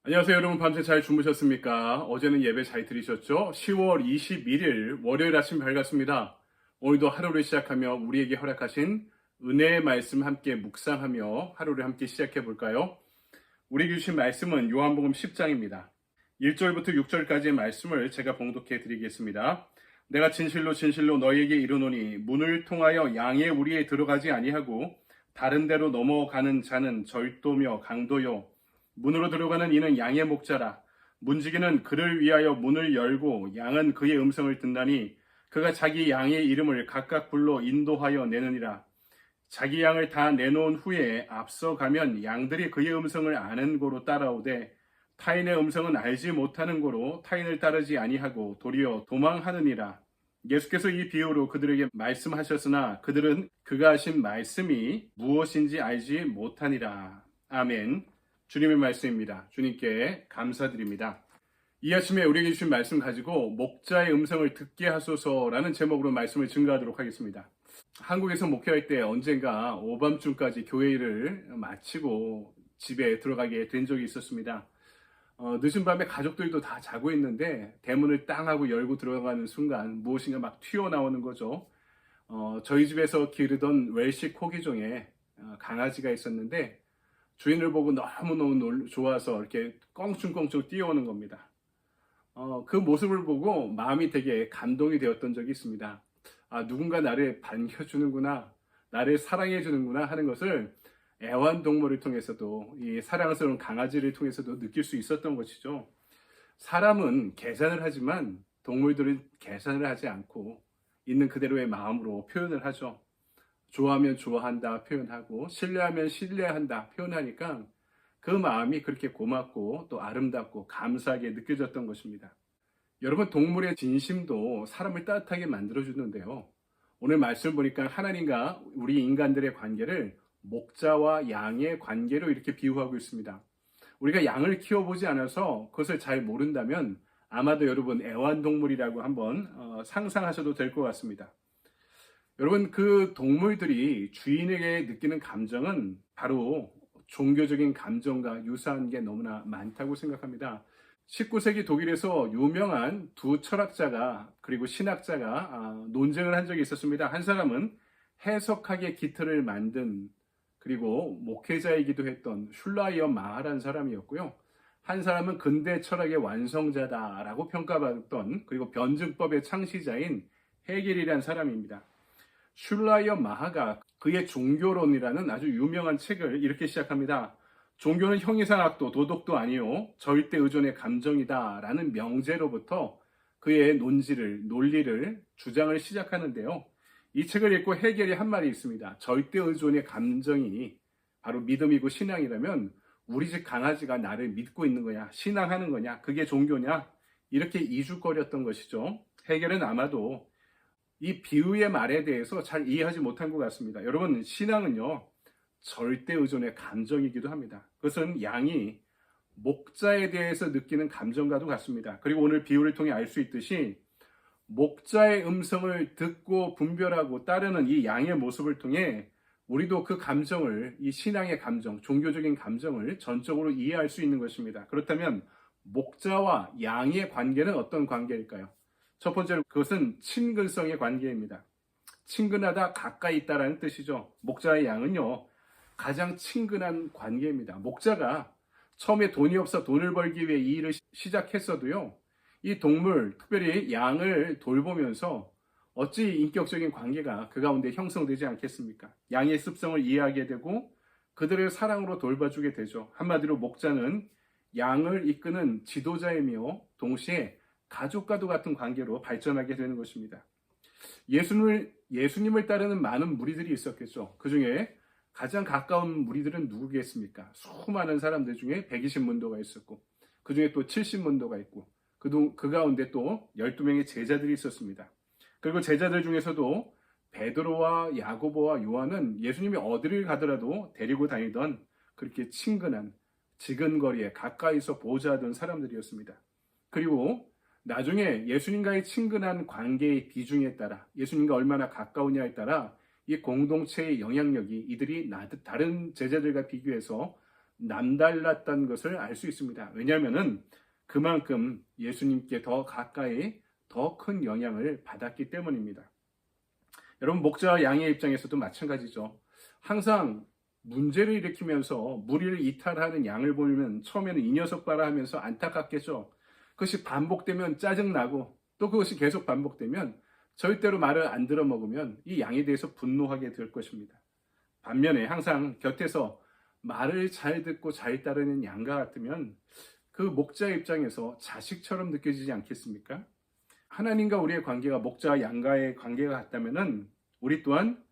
안녕하세요, 여러분. 밤새 잘 주무셨습니까? 어제는 예배 잘 드리셨죠? 10월 21일 월요일 아침 밝았습니다. 오늘도 하루를 시작하며 우리에게 허락하신 은혜의 말씀 함께 묵상하며 하루를 함께 시작해 볼까요? 우리에게 주신 말씀은 요한복음 10장입니다. 1절부터 6절까지의 말씀을 제가 봉독해 드리겠습니다. 내가 진실로 진실로 너희에게 이르노니 문을 통하여 양의 우리에 들어가지 아니하고 다른 데로 넘어가는 자는 절도며 강도요 문으로 들어가는 이는 양의 목자라. 문지기는 그를 위하여 문을 열고 양은 그의 음성을 듣나니 그가 자기 양의 이름을 각각 불러 인도하여 내느니라. 자기 양을 다 내놓은 후에 앞서가면 양들이 그의 음성을 아는 고로 따라오되 타인의 음성은 알지 못하는 고로 타인을 따르지 아니하고 도리어 도망하느니라. 예수께서 이 비유로 그들에게 말씀하셨으나 그들은 그가 하신 말씀이 무엇인지 알지 못하니라. 아멘. 주님의 말씀입니다. 주님께 감사드립니다. 이 아침에 우리에게 주신 말씀 가지고 목자의 음성을 듣게 하소서라는 제목으로 말씀을 증거하도록 하겠습니다. 한국에서 목회할 때 언젠가 오밤중까지 교회 일을 마치고 집에 들어가게 된 적이 있었습니다. 늦은 밤에 가족들도 다 자고 있는데 대문을 땅 하고 열고 들어가는 순간 무엇인가 막 튀어나오는 거죠. 저희 집에서 기르던 웰시 코기종에 강아지가 있었는데 주인을 보고 너무너무 좋아서 이렇게 껑충껑충 뛰어오는 겁니다. 그 모습을 보고 마음이 되게 감동이 되었던 적이 있습니다. 아, 누군가 나를 반겨주는구나, 나를 사랑해주는구나 하는 것을 애완동물을 통해서도, 이 사랑스러운 강아지를 통해서도 느낄 수 있었던 것이죠. 사람은 계산을 하지만 동물들은 계산을 하지 않고 있는 그대로의 마음으로 표현을 하죠. 좋아하면 좋아한다 표현하고 신뢰하면 신뢰한다 표현하니까 그 마음이 그렇게 고맙고 또 아름답고 감사하게 느껴졌던 것입니다. 여러분, 동물의 진심도 사람을 따뜻하게 만들어주는데요. 오늘 말씀을 보니까 하나님과 우리 인간들의 관계를 목자와 양의 관계로 이렇게 비유하고 있습니다. 우리가 양을 키워보지 않아서 그것을 잘 모른다면 아마도 여러분 애완동물이라고 한번 상상하셔도 될 것 같습니다. 여러분, 그 동물들이 주인에게 느끼는 감정은 바로 종교적인 감정과 유사한 게 너무나 많다고 생각합니다. 19세기 독일에서 유명한 두 철학자가 그리고 신학자가 논쟁을 한 적이 있었습니다. 한 사람은 해석학의 기틀을 만든 그리고 목회자이기도 했던 슐라이어 마하라는 사람이었고요. 한 사람은 근대 철학의 완성자다라고 평가받았던 그리고 변증법의 창시자인 헤겔이라는 사람입니다. 슐라이어 마하가 그의 종교론이라는 아주 유명한 책을 이렇게 시작합니다. 종교는 형이상학도 도덕도 아니요 절대 의존의 감정이다 라는 명제로부터 그의 논리를 주장을 시작하는데요. 이 책을 읽고 헤겔이 한 말이 있습니다. 절대 의존의 감정이 바로 믿음이고 신앙이라면 우리 집 강아지가 나를 믿고 있는 거냐, 신앙하는 거냐, 그게 종교냐, 이렇게 이죽거렸던 것이죠. 헤겔은 아마도 이 비유의 말에 대해서 잘 이해하지 못한 것 같습니다. 여러분, 신앙은요 절대 의존의 감정이기도 합니다. 그것은 양이 목자에 대해서 느끼는 감정과도 같습니다. 그리고 오늘 비유를 통해 알 수 있듯이 목자의 음성을 듣고 분별하고 따르는 이 양의 모습을 통해 우리도 그 감정을, 이 신앙의 감정, 종교적인 감정을 전적으로 이해할 수 있는 것입니다. 그렇다면 목자와 양의 관계는 어떤 관계일까요? 첫 번째로 그것은 친근성의 관계입니다. 친근하다, 가까이 있다라는 뜻이죠. 목자와 양은요 가장 친근한 관계입니다. 목자가 처음에 돈이 없어 돈을 벌기 위해 이 일을 시작했어도요, 이 동물, 특별히 양을 돌보면서 어찌 인격적인 관계가 그 가운데 형성되지 않겠습니까? 양의 습성을 이해하게 되고 그들을 사랑으로 돌봐주게 되죠. 한마디로 목자는 양을 이끄는 지도자이며 동시에 가족과도 같은 관계로 발전하게 되는 것입니다. 예수님을 따르는 많은 무리들이 있었겠죠. 그 중에 가장 가까운 무리들은 누구겠습니까? 수많은 사람들 중에 120문도가 있었고, 그 중에 또 70문도가 있고, 그 가운데 또 12명의 제자들이 있었습니다. 그리고 제자들 중에서도 베드로와 야고보와 요한은 예수님이 어디를 가더라도 데리고 다니던 그렇게 친근한, 지근거리에 가까이서 보호자하던 사람들이었습니다. 그리고 나중에 예수님과의 친근한 관계의 비중에 따라, 예수님과 얼마나 가까우냐에 따라 이 공동체의 영향력이 이들이 다른 제자들과 비교해서 남달랐다는 것을 알 수 있습니다. 왜냐하면 그만큼 예수님께 더 가까이 더 큰 영향을 받았기 때문입니다. 여러분, 목자와 양의 입장에서도 마찬가지죠. 항상 문제를 일으키면서 무리를 이탈하는 양을 보면 처음에는 이 녀석 봐라 하면서 안타깝겠죠. 그것이 반복되면 짜증나고 또 그것이 계속 반복되면 절대로 말을 안 들어먹으면 이 양에 대해서 분노하게 될 것입니다. 반면에 항상 곁에서 말을 잘 듣고 잘 따르는 양과 같으면 그 목자의 입장에서 자식처럼 느껴지지 않겠습니까? 하나님과 우리의 관계가 목자와 양과의 관계가 같다면 우리 또한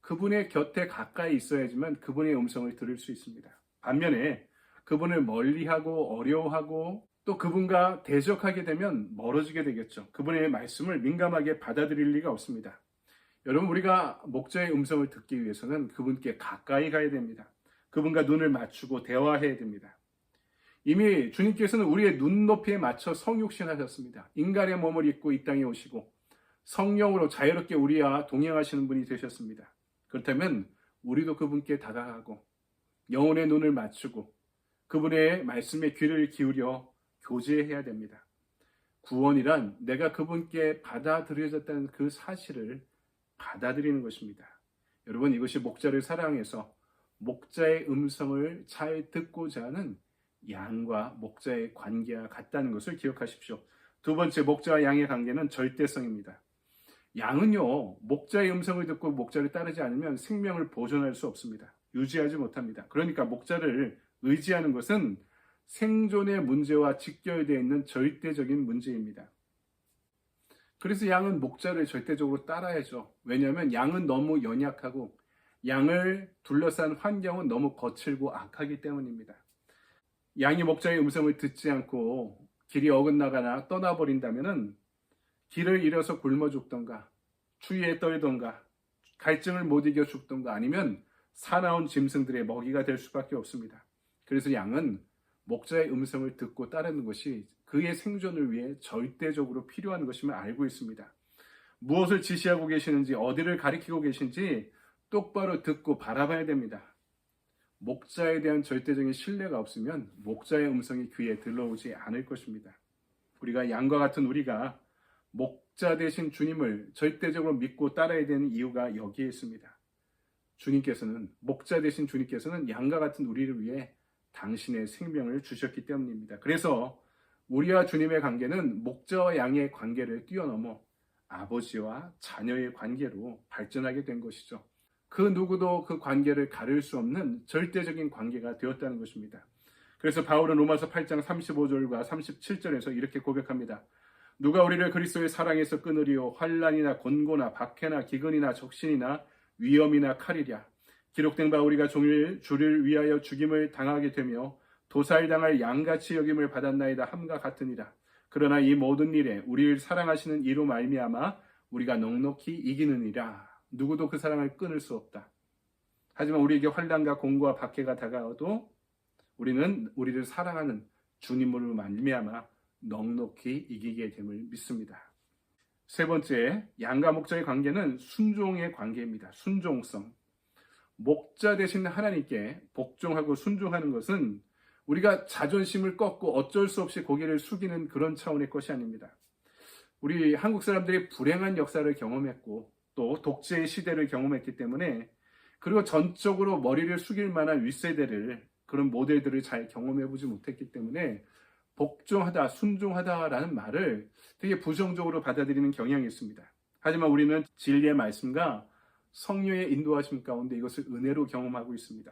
그분의 곁에 가까이 있어야지만 그분의 음성을 들을 수 있습니다. 반면에 그분을 멀리하고 어려워하고 또 그분과 대적하게 되면 멀어지게 되겠죠. 그분의 말씀을 민감하게 받아들일 리가 없습니다. 여러분, 우리가 목자의 음성을 듣기 위해서는 그분께 가까이 가야 됩니다. 그분과 눈을 맞추고 대화해야 됩니다. 이미 주님께서는 우리의 눈높이에 맞춰 성육신하셨습니다. 인간의 몸을 입고 이 땅에 오시고 성령으로 자유롭게 우리와 동행하시는 분이 되셨습니다. 그렇다면 우리도 그분께 다가가고 영혼의 눈을 맞추고 그분의 말씀에 귀를 기울여 교제해야 됩니다. 구원이란 내가 그분께 받아들여졌다는 그 사실을 받아들이는 것입니다. 여러분, 이것이 목자를 사랑해서 목자의 음성을 잘 듣고자 하는 양과 목자의 관계와 같다는 것을 기억하십시오. 두 번째, 목자와 양의 관계는 절대성입니다. 양은요, 목자의 음성을 듣고 목자를 따르지 않으면 생명을 보존할 수 없습니다. 유지하지 못합니다. 그러니까 목자를 의지하는 것은 생존의 문제와 직결되어 있는 절대적인 문제입니다. 그래서 양은 목자를 절대적으로 따라야죠. 왜냐하면 양은 너무 연약하고 양을 둘러싼 환경은 너무 거칠고 악하기 때문입니다. 양이 목자의 음성을 듣지 않고 길이 어긋나거나 떠나버린다면 길을 잃어서 굶어 죽던가 추위에 떨던가 갈증을 못 이겨 죽던가 아니면 사나운 짐승들의 먹이가 될 수밖에 없습니다. 그래서 양은 목자의 음성을 듣고 따르는 것이 그의 생존을 위해 절대적으로 필요한 것임을 알고 있습니다. 무엇을 지시하고 계시는지 어디를 가리키고 계신지 똑바로 듣고 바라봐야 됩니다. 목자에 대한 절대적인 신뢰가 없으면 목자의 음성이 귀에 들러오지 않을 것입니다. 우리가 양과 같은 우리가 목자 되신 주님을 절대적으로 믿고 따라야 되는 이유가 여기에 있습니다. 목자 되신 주님께서는 양과 같은 우리를 위해 당신의 생명을 주셨기 때문입니다. 그래서 우리와 주님의 관계는 목자와 양의 관계를 뛰어넘어 아버지와 자녀의 관계로 발전하게 된 것이죠. 그 누구도 그 관계를 가릴 수 없는 절대적인 관계가 되었다는 것입니다. 그래서 바울은 로마서 8장 35절과 37절에서 이렇게 고백합니다. 누가 우리를 그리스도의 사랑에서 끊으리요 환난이나 곤고나 박해나 기근이나 적신이나 위험이나 칼이랴. 기록된 바 우리가 종일 주를 위하여 죽임을 당하게 되며 도살당할 양같이 여김을 받았나이다 함과 같으니라. 그러나 이 모든 일에 우리를 사랑하시는 이로 말미암아 우리가 넉넉히 이기느니라. 누구도 그 사랑을 끊을 수 없다. 하지만 우리에게 환난과 공고와 박해가 다가와도 우리는 우리를 사랑하는 주님으로 말미암아 넉넉히 이기게 됨을 믿습니다. 세 번째, 양과 목자의 관계는 순종의 관계입니다. 순종성. 목자 되신 하나님께 복종하고 순종하는 것은 우리가 자존심을 꺾고 어쩔 수 없이 고개를 숙이는 그런 차원의 것이 아닙니다. 우리 한국 사람들이 불행한 역사를 경험했고 또 독재의 시대를 경험했기 때문에 그리고 전적으로 머리를 숙일 만한 윗세대를 그런 모델들을 잘 경험해보지 못했기 때문에 복종하다, 순종하다라는 말을 되게 부정적으로 받아들이는 경향이 있습니다. 하지만 우리는 진리의 말씀과 성령의 인도하심 가운데 이것을 은혜로 경험하고 있습니다.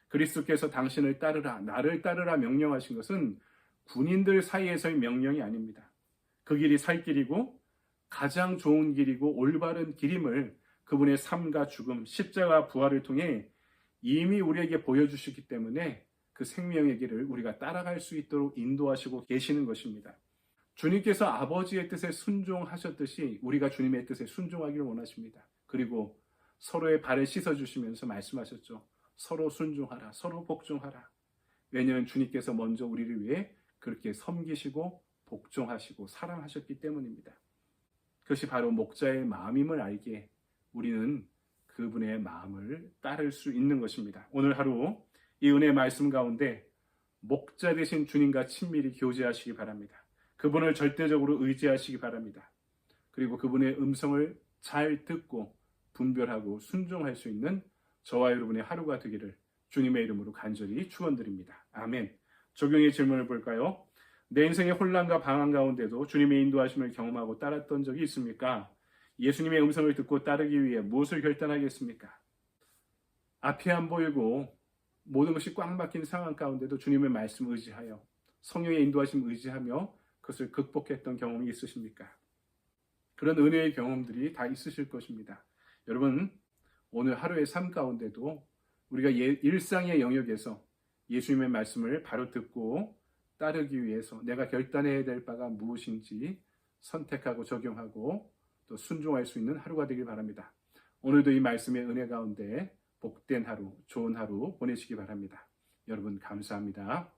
그리스도께서 당신을 따르라, 나를 따르라 명령하신 것은 군인들 사이에서의 명령이 아닙니다. 그 길이 살 길이고 가장 좋은 길이고 올바른 길임을 그분의 삶과 죽음, 십자가 부활을 통해 이미 우리에게 보여주시기 때문에 그 생명의 길을 우리가 따라갈 수 있도록 인도하시고 계시는 것입니다. 주님께서 아버지의 뜻에 순종하셨듯이 우리가 주님의 뜻에 순종하기를 원하십니다. 그리고 서로의 발을 씻어주시면서 말씀하셨죠. 서로 순종하라, 서로 복종하라. 왜냐하면 주님께서 먼저 우리를 위해 그렇게 섬기시고 복종하시고 사랑하셨기 때문입니다. 그것이 바로 목자의 마음임을 알기에 우리는 그분의 마음을 따를 수 있는 것입니다. 오늘 하루 이 은혜 말씀 가운데 목자 되신 주님과 친밀히 교제하시기 바랍니다. 그분을 절대적으로 의지하시기 바랍니다. 그리고 그분의 음성을 잘 듣고 분별하고 순종할 수 있는 저와 여러분의 하루가 되기를 주님의 이름으로 간절히 축원드립니다. 아멘. 적용의 질문을 볼까요? 내 인생의 혼란과 방황 가운데도 주님의 인도하심을 경험하고 따랐던 적이 있습니까? 예수님의 음성을 듣고 따르기 위해 무엇을 결단하겠습니까? 앞이 안 보이고 모든 것이 꽉 막힌 상황 가운데도 주님의 말씀 의지하여 성령의 인도하심 의지하며 그것을 극복했던 경험이 있으십니까? 그런 은혜의 경험들이 다 있으실 것입니다. 여러분, 오늘 하루의 삶 가운데도 우리가 일상의 영역에서 예수님의 말씀을 바로 듣고 따르기 위해서 내가 결단해야 될 바가 무엇인지 선택하고 적용하고 또 순종할 수 있는 하루가 되길 바랍니다. 오늘도 이 말씀의 은혜 가운데 복된 하루, 좋은 하루 보내시기 바랍니다. 여러분 감사합니다.